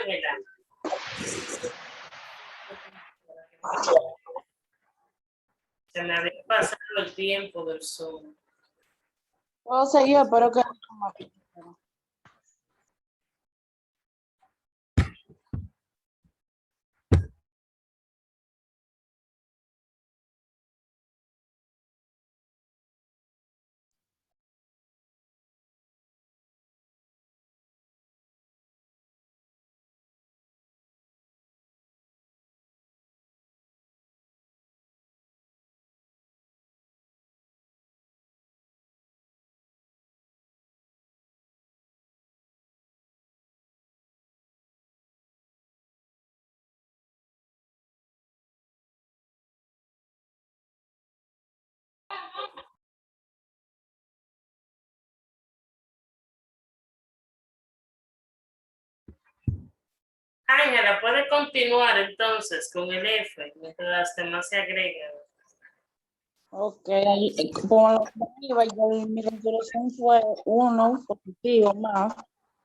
Ángela. Se me había pasado el tiempo del Zoom. Puedo seguir, pero que Ángela, puede continuar entonces con el F, mientras las demás se agregan. ok, como lo que iba, mi resolución fue 1 positivo más,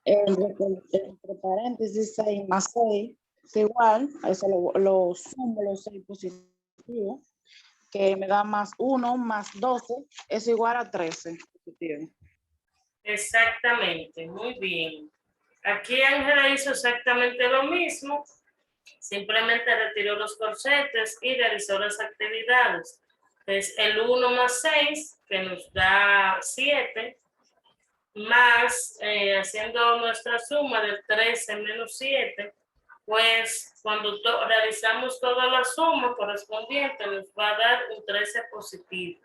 entre paréntesis 6 más 6, es igual, eso lo sumo los 6 positivos, que me da más 1 más 12, es igual a 13 positivo. Exactamente, muy bien. Aquí Ángela hizo exactamente lo mismo, simplemente retiró los corchetes y realizó las actividades. Entonces, el 1 más 6, que nos da 7, más haciendo nuestra suma del 13 menos 7, pues cuando realizamos toda la suma correspondiente nos va a dar un 13 positivo.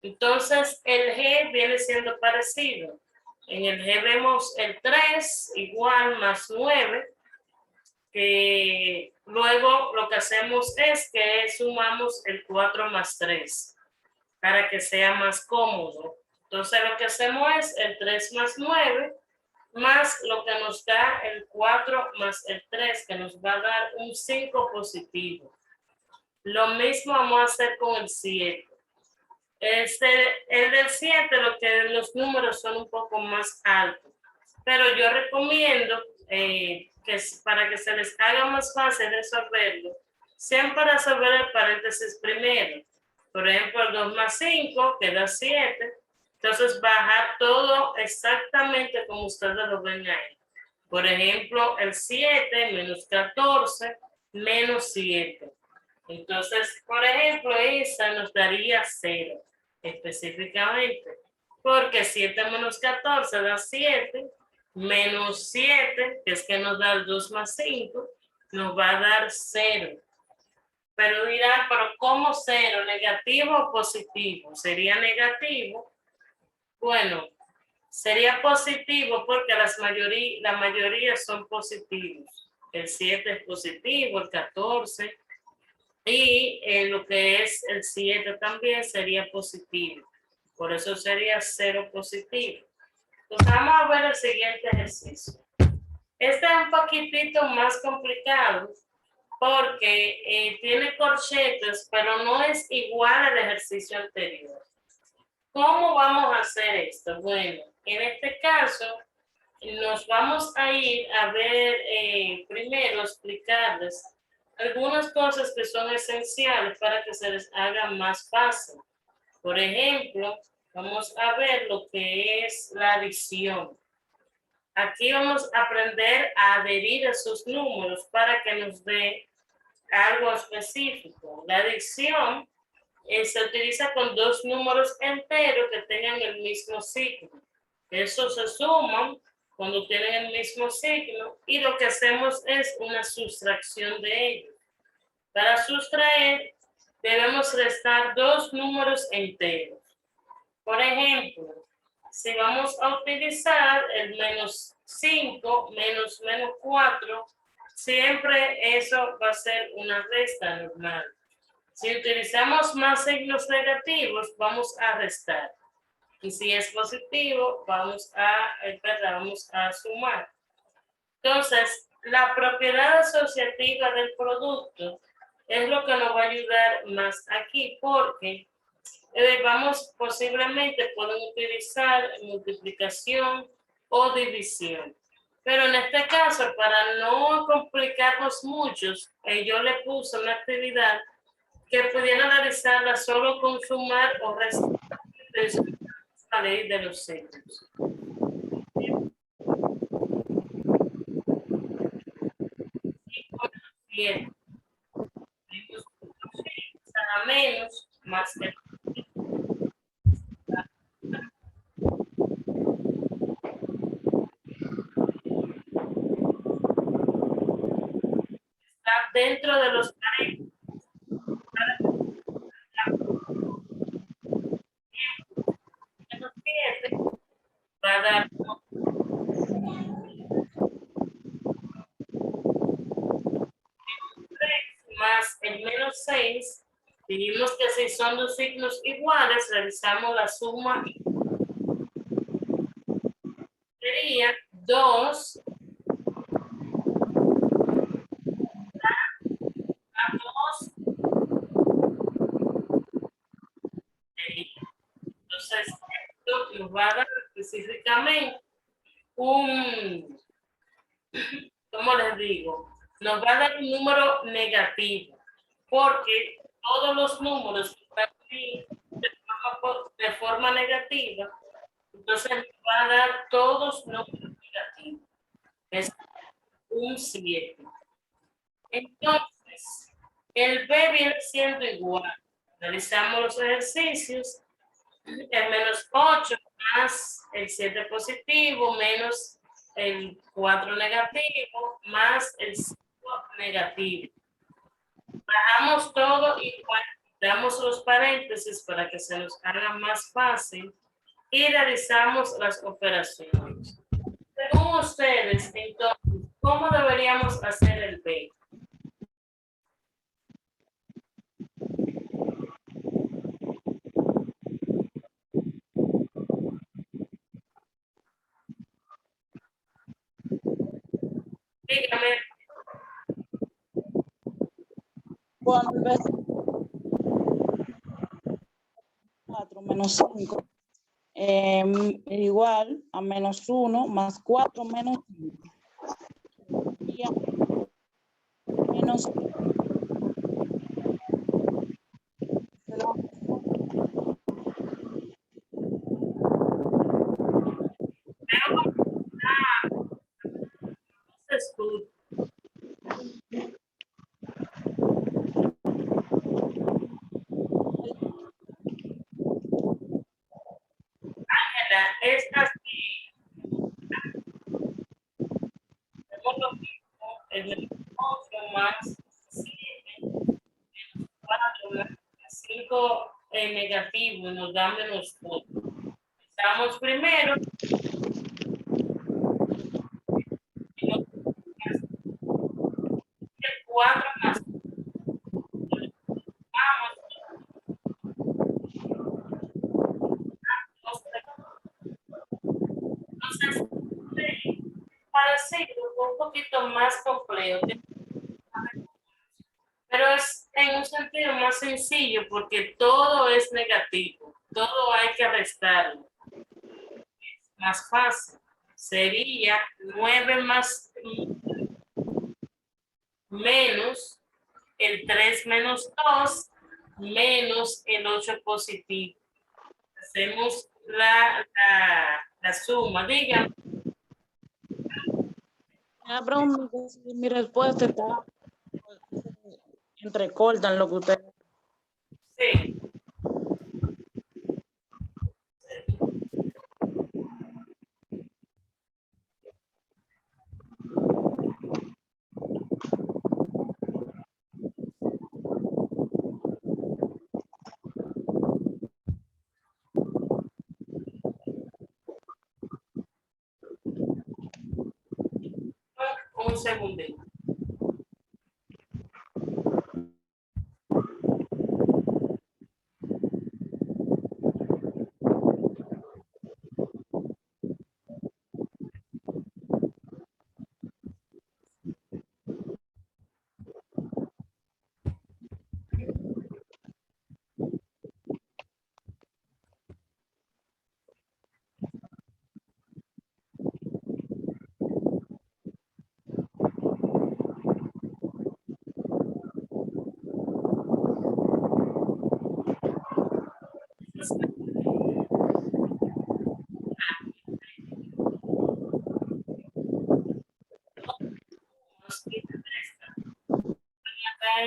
Entonces, el G viene siendo parecido. En el G vemos el 3 igual más 9, que luego lo que hacemos es que sumamos el 4 más 3 para que sea más cómodo. Entonces, lo que hacemos es el 3 más 9 más lo que nos da el 4 más el 3, que nos va a dar un 5 positivo. Lo mismo vamos a hacer con el 7. El del 7, los números son un poco más altos, pero yo recomiendo que para que se les haga más fácil resolverlo, siempre resolver el paréntesis primero. Por ejemplo, el 2 más 5, que da 7, entonces bajar todo exactamente como ustedes lo ven ahí. Por ejemplo, el 7 menos 14 menos 7. Entonces, por ejemplo, esa nos daría 0 específicamente, porque 7 menos 14 da 7, menos 7, que es que nos da el 2 más 5, nos va a dar 0. Pero dirán, ¿pero cómo 0? ¿Negativo o positivo? ¿Sería negativo? Bueno, sería positivo porque la mayoría son positivos. El 7 es positivo, el 14, y lo que es el 7 también sería positivo. Por eso sería 0 positivo. Entonces vamos a ver el siguiente ejercicio. Este es un poquitito más complicado porque tiene corchetes, pero no es igual al ejercicio anterior. ¿Cómo vamos a hacer esto? Bueno, en este caso nos vamos a ir a ver primero explicarles algunas cosas que son esenciales para que se les haga más fácil. Por ejemplo, vamos a ver lo que es la adición. Aquí vamos a aprender a adherir a sus números para que nos dé algo específico. La adición se utiliza con dos números enteros que tengan el mismo signo. Esos se suman cuando tienen el mismo signo y lo que hacemos es una sustracción de ellos. Para sustraer, debemos restar dos números enteros. Por ejemplo, si vamos a utilizar el menos 5, menos 4, siempre eso va a ser una resta normal. Si utilizamos más signos negativos, vamos a restar. Y si es positivo, vamos a sumar. Entonces, la propiedad asociativa del producto es lo que nos va a ayudar más aquí, porque posiblemente pueden utilizar multiplicación o división. Pero en este caso, para no complicarnos mucho, yo le puse una actividad que pudiera analizarla solo con sumar o restar de la ley de los signos. Bien, a menos, más que está dentro de los 7, va a dar más el menos 6. Dijimos que si son dos signos iguales, realizamos la suma y sería 2 a 2. Entonces, esto nos va a dar específicamente un, ¿cómo les digo? Nos va a dar un número negativo, porque todos los números que están aquí de forma negativa, entonces nos va a dar todos números negativos. Es un 7. Entonces, el B viene siendo igual. Realizamos los ejercicios. El menos 8 más el 7 positivo, menos el 4 negativo, más el 5 negativo. Bajamos todo y damos los paréntesis para que se nos haga más fácil y realizamos las operaciones. Según ustedes, entonces, ¿cómo deberíamos hacer el B? Dígame. Cuando el B 4 menos 5 igual a menos 1 más 4 menos 5. Y a menos Escucha, es así. Tenemos lo mismo, el menos 8 más 7, 4 más 5 negativo y nos da menos 4. Empezamos primero. El 4 más vamos, entonces, para seguirlo un poquito más complejo, pero es en un sentido más sencillo porque todo es negativo, todo hay que restarlo. Es más fácil. Sería 9 más menos el 3 menos 2 menos el 8 positivo. Hacemos la suma, digan. me pregunto si mi respuesta está entrecorta en lo que usted. Sí. Un segundito.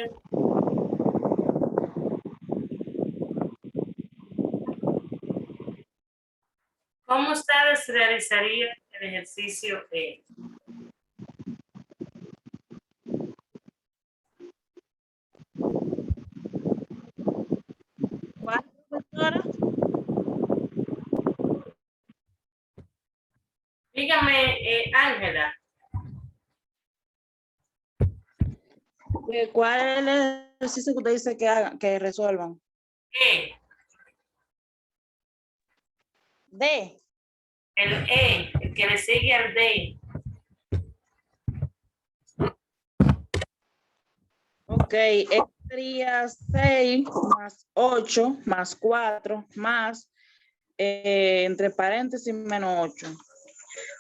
tardes. ¿Cómo ustedes realizarían el ejercicio E? ¿Cuál, profesora? Dígame, Ángela, ¿Cuál es el ejercicio que usted dice que hagan, que resuelvan? E, D. el E, el que le sigue al D. Ok, sería 6 más 8 más 4 más, entre paréntesis, menos 8.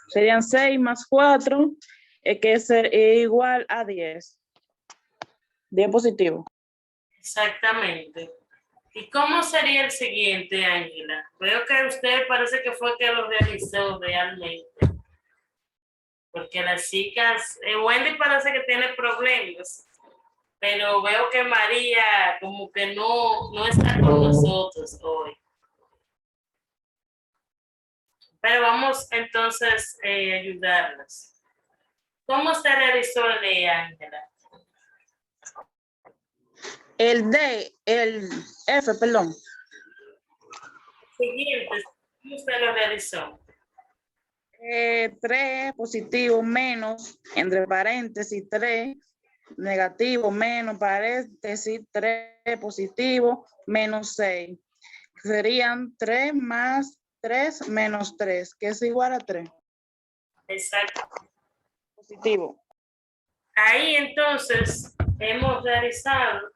Serían 6 más 4, que es igual a 10. 10 positivo. Exactamente. ¿Y cómo sería el siguiente, Ángela? Veo que usted parece que fue que lo realizó realmente. Porque las chicas, Wendy parece que tiene problemas, pero veo que María como que no está con nosotros hoy. Pero vamos entonces a ayudarlas. ¿Cómo se realizó el de Ángela? El D, el F, perdón. Siguiente, ¿cómo usted lo realizó? 3 positivo menos, entre paréntesis, 3 negativo menos paréntesis, 3 positivo menos 6. Serían 3 más 3 menos 3, que es igual a 3. Exacto. Positivo. Ahí entonces hemos realizado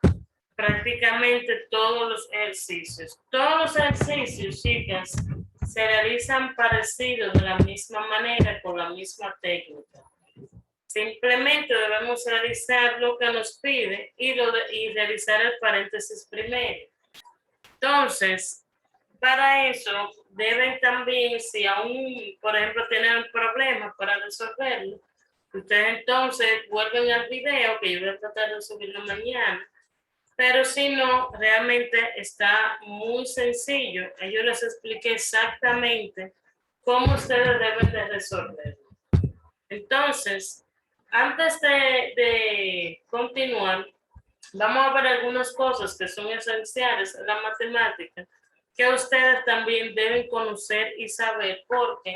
prácticamente todos los ejercicios. Todos los ejercicios, chicas, se realizan parecidos de la misma manera, con la misma técnica. Simplemente debemos realizar lo que nos pide y realizar el paréntesis primero. Entonces, para eso deben también, si aún, por ejemplo, tienen problemas para resolverlo, ustedes entonces vuelven al video, que yo voy a tratar de subirlo mañana, pero si no, realmente está muy sencillo. Yo les expliqué exactamente cómo ustedes deben de resolverlo. Entonces, antes de continuar, vamos a ver algunas cosas que son esenciales en la matemática que ustedes también deben conocer y saber porque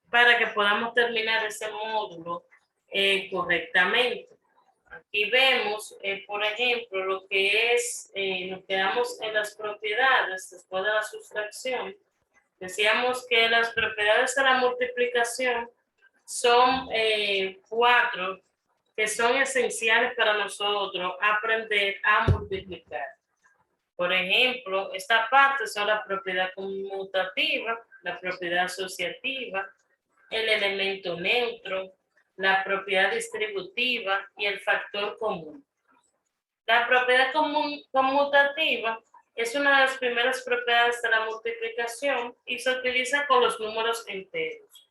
para que podamos terminar ese módulo correctamente. Aquí vemos, por ejemplo, lo que es, nos quedamos en las propiedades después de la sustracción. Decíamos que las propiedades de la multiplicación son 4 que son esenciales para nosotros aprender a multiplicar. Por ejemplo, esta parte son la propiedad conmutativa, la propiedad asociativa, el elemento neutro, la propiedad distributiva y el factor común. La propiedad conmutativa es una de las primeras propiedades de la multiplicación y se utiliza con los números enteros.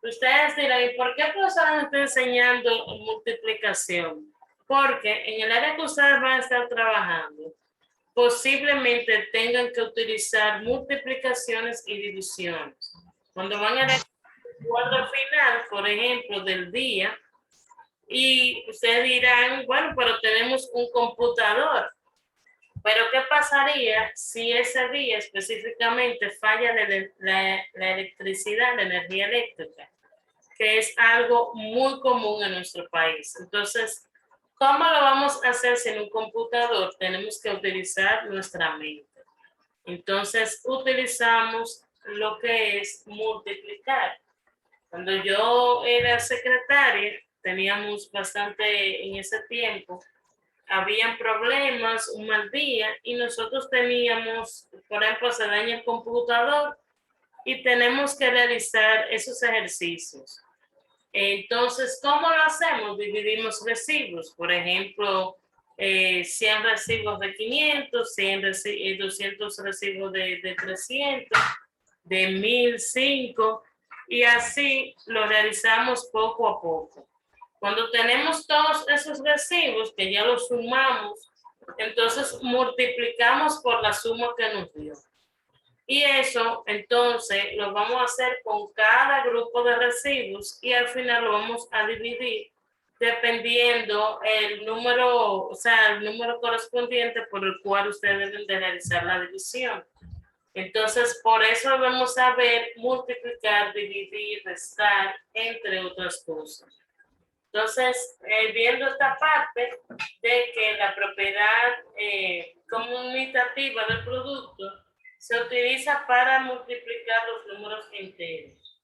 Ustedes dirán, ¿y por qué profesora no está enseñando multiplicación? Porque en el área que ustedes van a estar trabajando, posiblemente tengan que utilizar multiplicaciones y divisiones. Cuando van a el cuadro final, por ejemplo, del día, y ustedes dirán, bueno, pero tenemos un computador. Pero ¿qué pasaría si ese día específicamente falla la electricidad, la energía eléctrica? Que es algo muy común en nuestro país. Entonces, ¿cómo lo vamos a hacer sin un computador? Tenemos que utilizar nuestra mente. Entonces, utilizamos lo que es multiplicar. Cuando yo era secretaria, teníamos bastante en ese tiempo, habían problemas, un mal día, y nosotros teníamos, por ejemplo, se daña el computador y tenemos que realizar esos ejercicios. Entonces, ¿cómo lo hacemos? Dividimos recibos, por ejemplo, 100 recibos de 500, 200 recibos de 300, de 1005, y así lo realizamos poco a poco. Cuando tenemos todos esos recibos, que ya los sumamos, entonces multiplicamos por la suma que nos dio. Y eso, entonces, lo vamos a hacer con cada grupo de recibos y al final lo vamos a dividir dependiendo el número, o sea, el número correspondiente por el cual ustedes deben de realizar la división. Entonces, por eso debemos saber multiplicar, dividir, restar, entre otras cosas. Entonces, viendo esta parte de que la propiedad conmutativa del producto se utiliza para multiplicar los números enteros.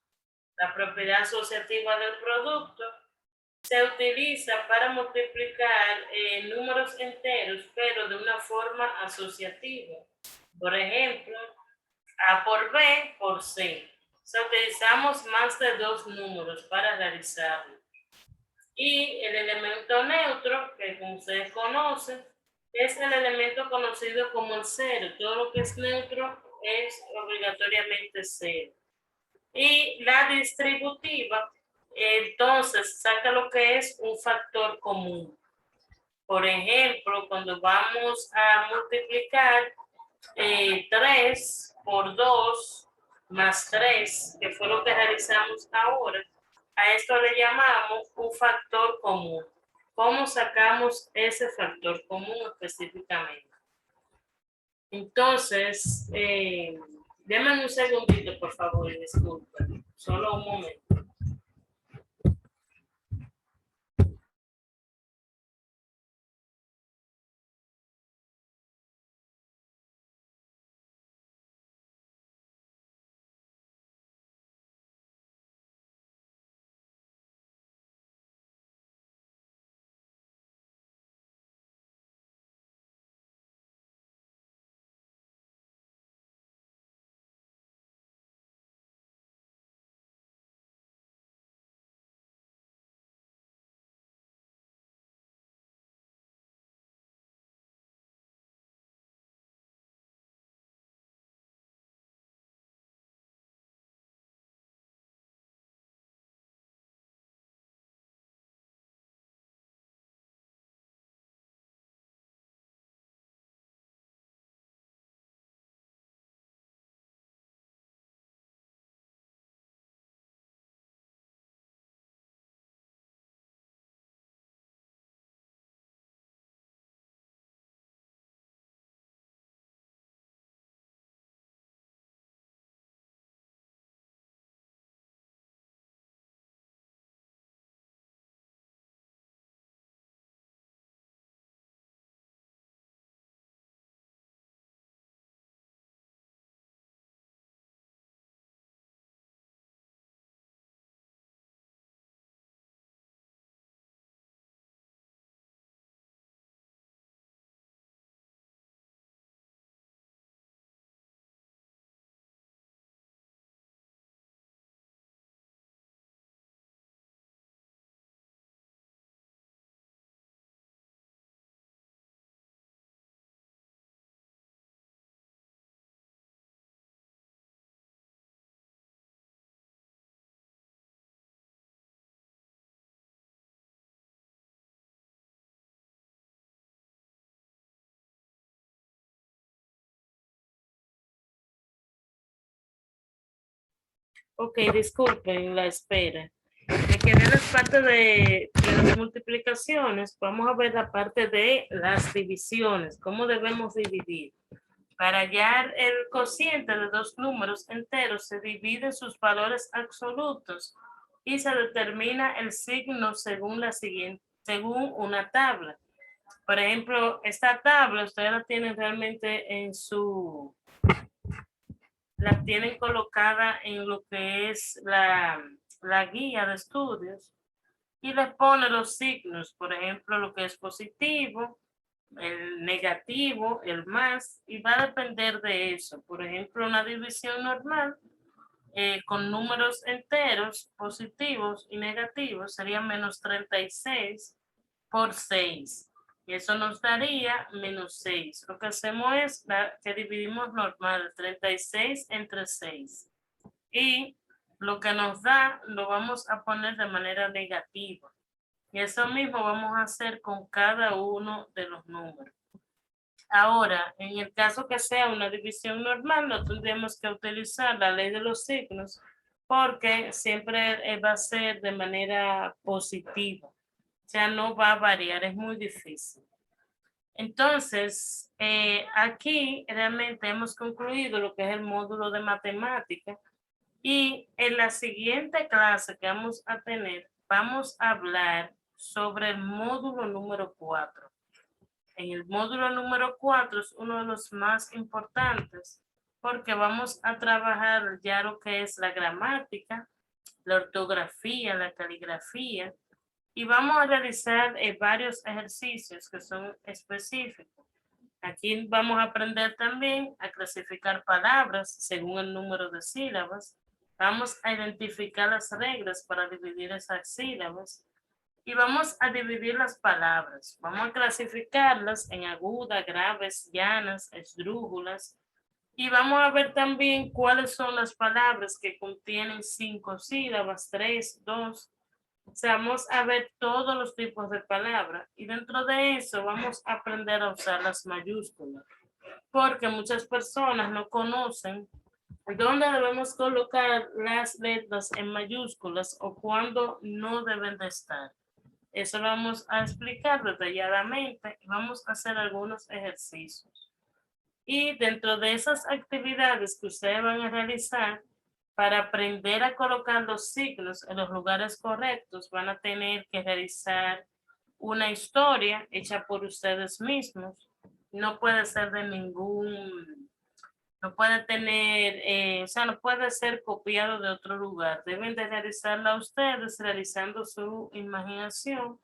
La propiedad asociativa del producto se utiliza para multiplicar números enteros, pero de una forma asociativa. Por ejemplo, A por B por C. O sea, utilizamos más de dos números para realizarlo. Y el elemento neutro, que como ustedes conocen, es el elemento conocido como el cero. Todo lo que es neutro es obligatoriamente cero. Y la distributiva, entonces, saca lo que es un factor común. Por ejemplo, cuando vamos a multiplicar 3 por 2 más 3, que fue lo que realizamos ahora, a esto le llamamos un factor común. ¿Cómo sacamos ese factor común específicamente? Entonces, denme un segundito, por favor, y disculpen. Solo un momento. Ok, disculpen la espera. Me quedé en la parte de las multiplicaciones. Vamos a ver la parte de las divisiones. ¿Cómo debemos dividir? Para hallar el cociente de dos números enteros, se divide sus valores absolutos y se determina el signo según una tabla. Por ejemplo, esta tabla ustedes la tienen realmente la tienen colocada en lo que es la guía de estudios y les pone los signos, por ejemplo, lo que es positivo, el negativo, el más, y va a depender de eso. Por ejemplo, una división normal con números enteros positivos y negativos sería menos 36 por 6. Y eso nos daría menos 6. Lo que hacemos es que dividimos normal 36 entre 6. Y lo que nos da lo vamos a poner de manera negativa. Y eso mismo vamos a hacer con cada uno de los números. Ahora, en el caso que sea una división normal, no tendríamos que utilizar la ley de los signos porque siempre va a ser de manera positiva. O sea, no va a variar, es muy difícil. Entonces, aquí realmente hemos concluido lo que es el módulo de matemática y en la siguiente clase que vamos a tener, vamos a hablar sobre el módulo número 4. En el módulo número 4 es uno de los más importantes porque vamos a trabajar ya lo que es la gramática, la ortografía, la caligrafía y vamos a realizar varios ejercicios que son específicos. Aquí vamos a aprender también a clasificar palabras según el número de sílabas. Vamos a identificar las reglas para dividir esas sílabas y vamos a dividir las palabras. Vamos a clasificarlas en agudas, graves, llanas, esdrújulas. Y vamos a ver también cuáles son las palabras que contienen 5 sílabas, 3, 2. O sea, vamos a ver todos los tipos de palabras. Y dentro de eso vamos a aprender a usar las mayúsculas. Porque muchas personas no conocen dónde debemos colocar las letras en mayúsculas o cuándo no deben de estar. Eso lo vamos a explicar detalladamente y vamos a hacer algunos ejercicios. Y dentro de esas actividades que ustedes van a realizar, para aprender a colocar los signos en los lugares correctos, van a tener que realizar una historia hecha por ustedes mismos. No puede ser de ningún, no puede tener, o sea, no puede ser copiado de otro lugar. Deben de realizarla ustedes, realizando su imaginación.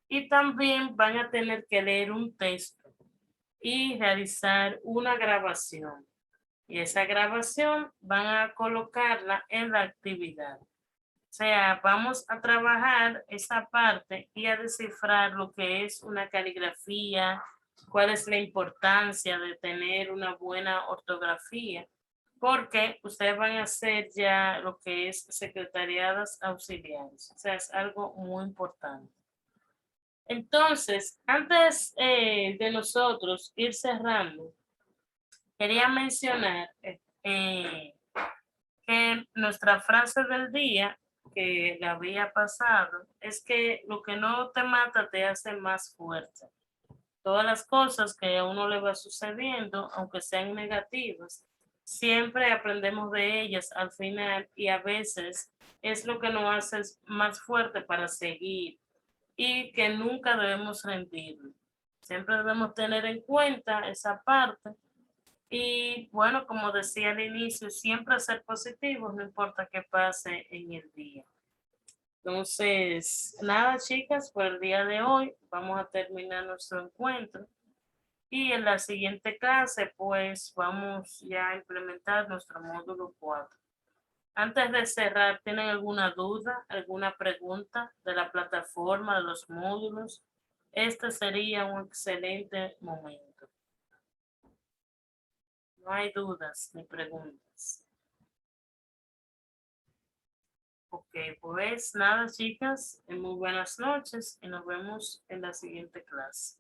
Y también van a tener que leer un texto y realizar una grabación. Y esa grabación van a colocarla en la actividad. O sea, vamos a trabajar esa parte y a descifrar lo que es una caligrafía, cuál es la importancia de tener una buena ortografía, porque ustedes van a hacer ya lo que es secretariadas auxiliares. O sea, es algo muy importante. Entonces, antes de nosotros ir cerrando, quería mencionar que nuestra frase del día que le había pasado es que lo que no te mata te hace más fuerte. Todas las cosas que a uno le va sucediendo, aunque sean negativas, siempre aprendemos de ellas al final y a veces es lo que nos hace más fuerte para seguir y que nunca debemos rendirnos. Siempre debemos tener en cuenta esa parte y bueno, como decía al inicio, siempre ser positivos, no importa qué pase en el día. Entonces, nada, chicas, por el día de hoy vamos a terminar nuestro encuentro y en la siguiente clase, pues vamos ya a implementar nuestro módulo 4. Antes de cerrar, ¿tienen alguna duda, alguna pregunta de la plataforma, de los módulos? Este sería un excelente momento. No hay dudas ni preguntas. Ok, pues nada, chicas, muy buenas noches y nos vemos en la siguiente clase.